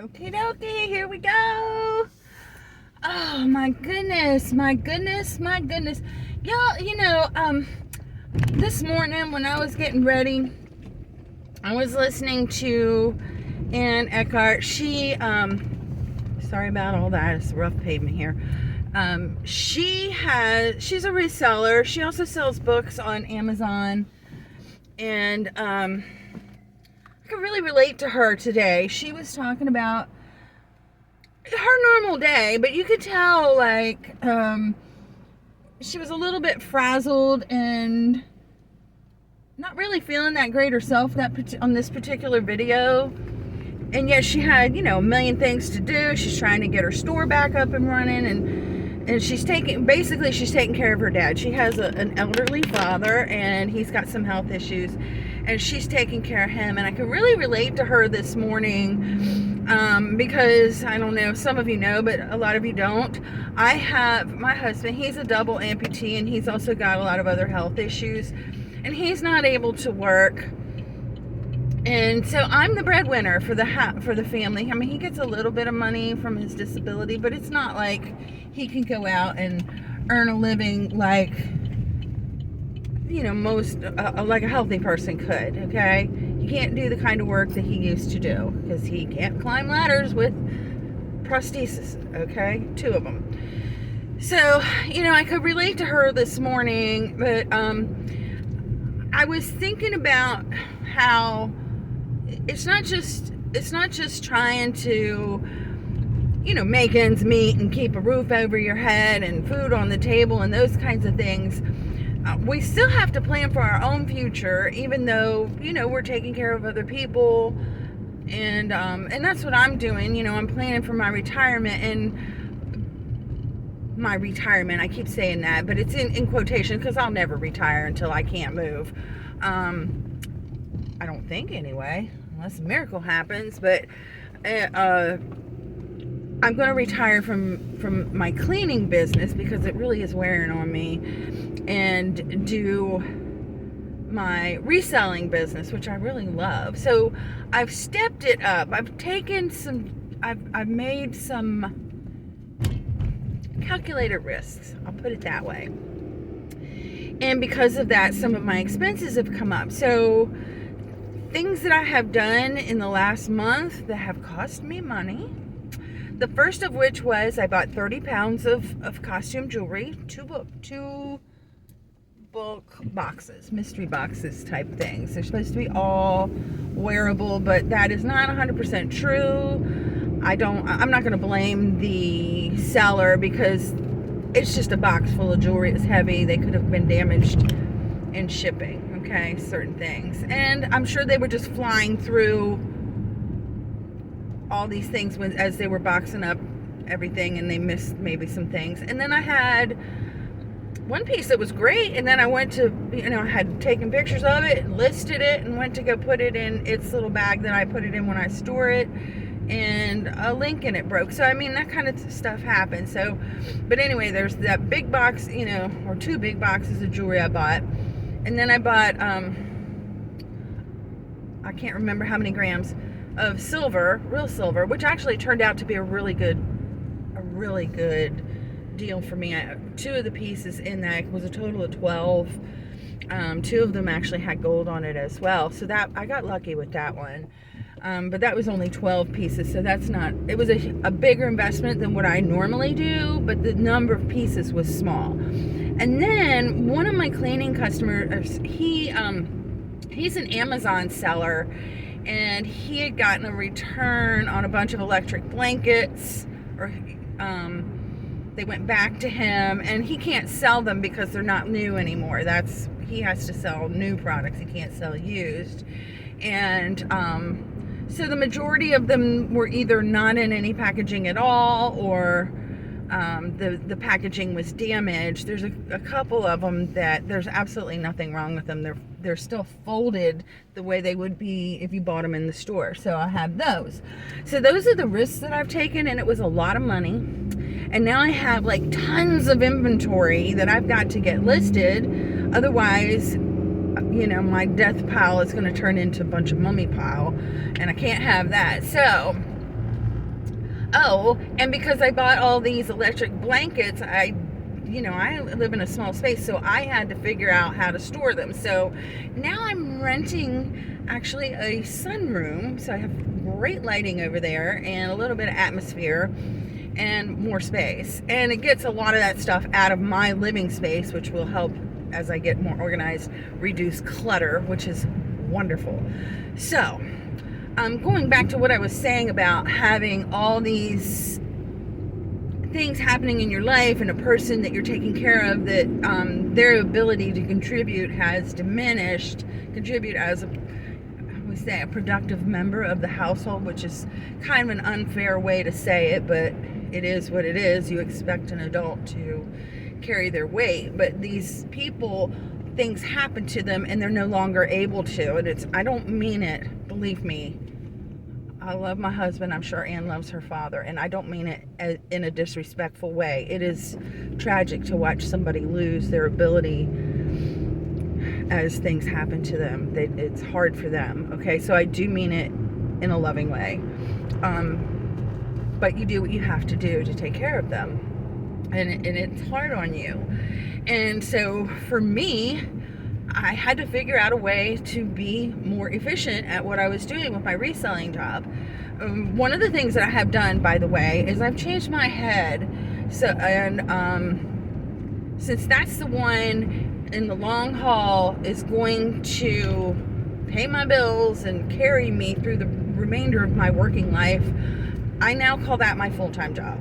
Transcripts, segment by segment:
Okie dokie, here we go. Oh my goodness, my goodness, my goodness. Y'all, this morning when I was getting ready, I was listening to Ann Eckhart. Sorry about all that, it's a rough pavement here. She's a reseller. She also sells books on Amazon. And, I can really relate to her today. She was talking about her normal day, but you could tell she was a little bit frazzled and not really feeling that great herself on this particular video. And yet she had, a million things to do. She's trying to get her store back up and running, and she's taking care of her dad. She has an elderly father, and he's got some health issues, and she's taking care of him. And I can really relate to her this morning because, I don't know, some of you know, but a lot of you don't. I have my husband, he's a double amputee, and he's also got a lot of other health issues, and he's not able to work. And so I'm the breadwinner for the family. I mean, he gets a little bit of money from his disability, but it's not like he can go out and earn a living like, most, like a healthy person could, okay? He can't do the kind of work that he used to do because he can't climb ladders with prosthesis, okay? 2 of them. So, I could relate to her this morning, but I was thinking about how it's not just trying to, make ends meet and keep a roof over your head and food on the table and those kinds of things. We still have to plan for our own future, even though, we're taking care of other people. And that's what I'm doing. I'm planning for my retirement, I keep saying that, but it's in quotation because I'll never retire until I can't move. I don't think anyway, unless a miracle happens, but I'm going to retire from my cleaning business because it really is wearing on me, and do my reselling business, which I really love. So I've stepped it up. I've made some calculated risks, I'll put it that way. And because of that, some of my expenses have come up. So things that I have done in the last month that have cost me money. The first of which was I bought 30 pounds of costume jewelry, two bulk boxes, mystery boxes type things. They're supposed to be all wearable, but that is not 100% true. I'm not going to blame the seller because it's just a box full of jewelry. It's heavy. They could have been damaged in shipping, okay, certain things. And I'm sure they were just flying through all these things as they were boxing up everything, and they missed maybe some things. And then I had one piece that was great, and then I went to, I had taken pictures of it, listed it, and went to go put it in its little bag that I put it in when I store it, and a link in it broke. So, I mean, that kind of stuff happens. So, but anyway, there's that big box, or 2 big boxes of jewelry I bought. And then I bought, I can't remember how many grams of silver, real silver, which actually turned out to be a really good deal for me. 2 of the pieces in that was a total of 12. 2 of them actually had gold on it as well. So that I got lucky with that one. But that was only 12 pieces, so it was a bigger investment than what I normally do, but the number of pieces was small. And then one of my cleaning customers, he's an Amazon seller, and he had gotten a return on a bunch of electric blankets, or they went back to him, and he can't sell them because they're not new anymore. He has to sell new products. He can't sell used. And so the majority of them were either not in any packaging at all, or the packaging was damaged. There's a couple of them that there's absolutely nothing wrong with them. They're still folded the way they would be if you bought them in the store. So I have those. So those are the risks that I've taken, and it was a lot of money. And now I have like tons of inventory that I've got to get listed. Otherwise, my death pile is going to turn into a bunch of mummy pile, and I can't have that. So Oh, and because I bought all these electric blankets, I live in a small space, so I had to figure out how to store them. So now I'm renting actually a sunroom, so I have great lighting over there and a little bit of atmosphere and more space. And it gets a lot of that stuff out of my living space, which will help as I get more organized, reduce clutter, which is wonderful. So, going back to what I was saying about having all these things happening in your life and a person that you're taking care of that their ability to contribute has diminished, contribute as a productive member of the household, which is kind of an unfair way to say it, but it is what it is. You expect an adult to carry their weight, but these people, things happen to them and they're no longer able to, and I don't mean it, believe me, I love my husband. I'm sure Ann loves her father, and I don't mean it in a disrespectful way. It is tragic to watch somebody lose their ability as things happen to them. It's hard for them, okay? So I do mean it in a loving way. But you do what you have to do to take care of them, and it's hard on you. And so for me, I had to figure out a way to be more efficient at what I was doing with my reselling job. One of the things that I have done, by the way, is I've changed my head. So, and since that's the one in the long haul is going to pay my bills and carry me through the remainder of my working life, I now call that my full-time job.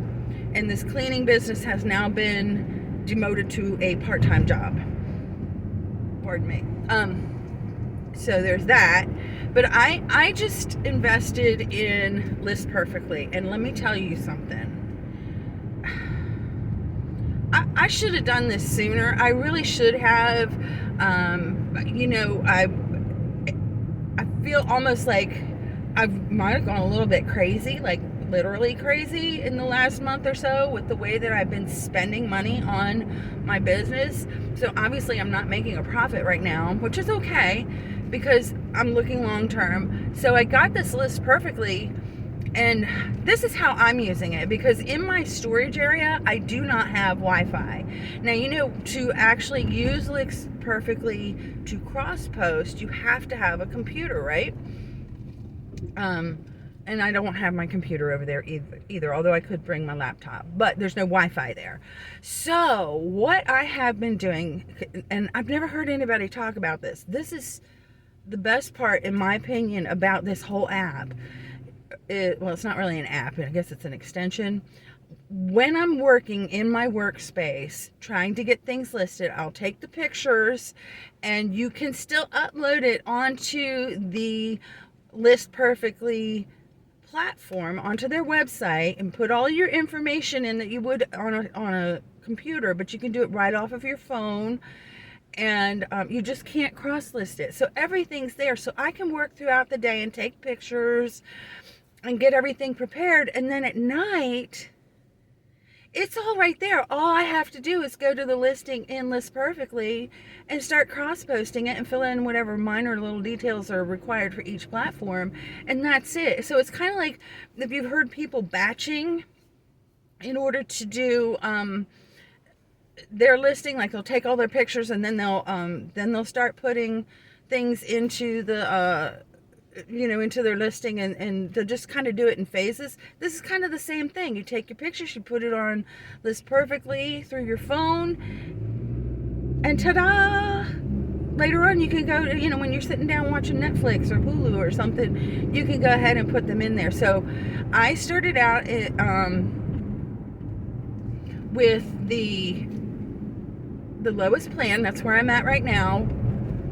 And this cleaning business has now been demoted to a part-time job. Pardon me. So there's that. But I just invested in List Perfectly, and let me tell you something. I should have done this sooner. I really should have. I feel almost like I might have gone a little bit crazy, like literally crazy in the last month or so with the way that I've been spending money on my business. So obviously I'm not making a profit right now, which is okay because I'm looking long term. So I got this List Perfectly, and this is how I'm using it, because in my storage area I do not have Wi-Fi. Now, to actually use List Perfectly to cross post, you have to have a computer, right? And I don't have my computer over there either, although I could bring my laptop, but there's no Wi-Fi there. So what I have been doing, and I've never heard anybody talk about this, this is the best part in my opinion about this whole app. It's not really an app, I guess it's an extension. When I'm working in my workspace trying to get things listed, I'll take the pictures and you can still upload it onto the List Perfectly platform, onto their website, and put all your information in that you would on a computer, but you can do it right off of your phone, and you just can't cross list it. So everything's there, so I can work throughout the day and take pictures and get everything prepared, and then at night it's all right there. All I have to do is go to the listing in List Perfectly and start cross-posting it and fill in whatever minor little details are required for each platform, and that's it. So it's kind of like if you've heard people batching in order to do their listing, like they'll take all their pictures and then they'll start putting things into the into their listing, and they'll just kind of do it in phases. This is kind of the same thing. You take your pictures, you put it on List Perfectly through your phone, and ta-da! Later on you can go, when you're sitting down watching Netflix or Hulu or something, you can go ahead and put them in there. So I started out with the lowest plan. That's where I'm at right now.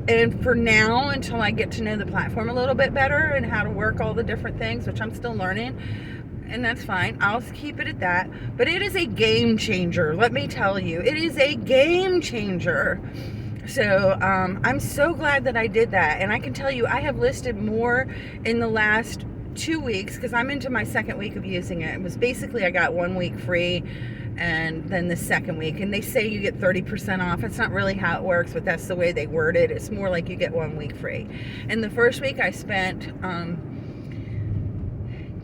And for now, until I get to know the platform a little bit better and how to work all the different things, which I'm still learning, and that's fine, I'll keep it at that. But it is a game changer, let me tell you. It is a game changer. So I'm so glad that I did that. And I can tell you, I have listed more in the last 2 weeks, because I'm into my second week of using it. It was basically, I got 1 week free, and then the second week, and they say you get 30% off. It's not really how it works, but that's the way they word it. It's more like you get 1 week free. And the first week I spent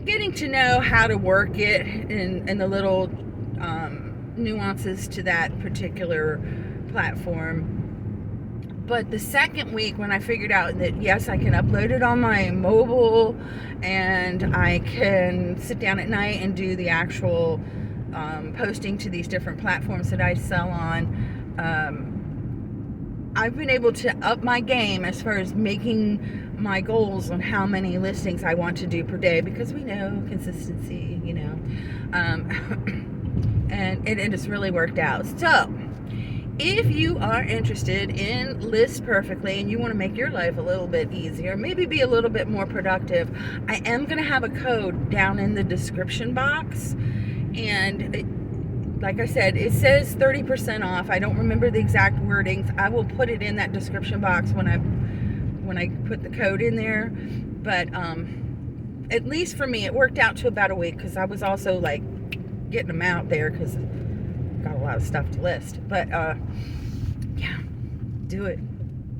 getting to know how to work it and the little nuances to that particular platform. But the second week, when I figured out that yes, I can upload it on my mobile and I can sit down at night and do the actual posting to these different platforms that I sell on, I've been able to up my game as far as making my goals on how many listings I want to do per day, because we know consistency, you know, and it has really worked out. So if you are interested in List Perfectly and you want to make your life a little bit easier, maybe be a little bit more productive, I am going to have a code down in the description box. And like I said, it says 30% off. I don't remember the exact wordings. I will put it in that description box when I put the code in there. But at least for me, it worked out to about a week, because I was also like getting them out there because got a lot of stuff to list. But yeah, do it.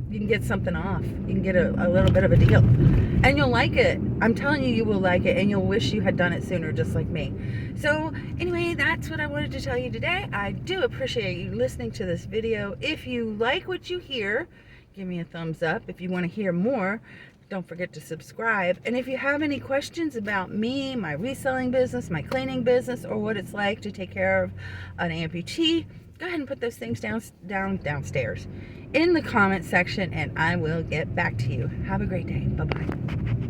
You can get something off. You can get a little bit of a deal, and you'll like it. I'm telling you, you will like it, and you'll wish you had done it sooner, just like me. So anyway, that's what I wanted to tell you today. I do appreciate you listening to this video. If you like what you hear, give me a thumbs up. If you want to hear more, don't forget to subscribe. And if you have any questions about me, my reselling business, my cleaning business, or what it's like to take care of an amputee, go ahead and put those things downstairs in the comment section, and I will get back to you. Have a great day. Bye-bye.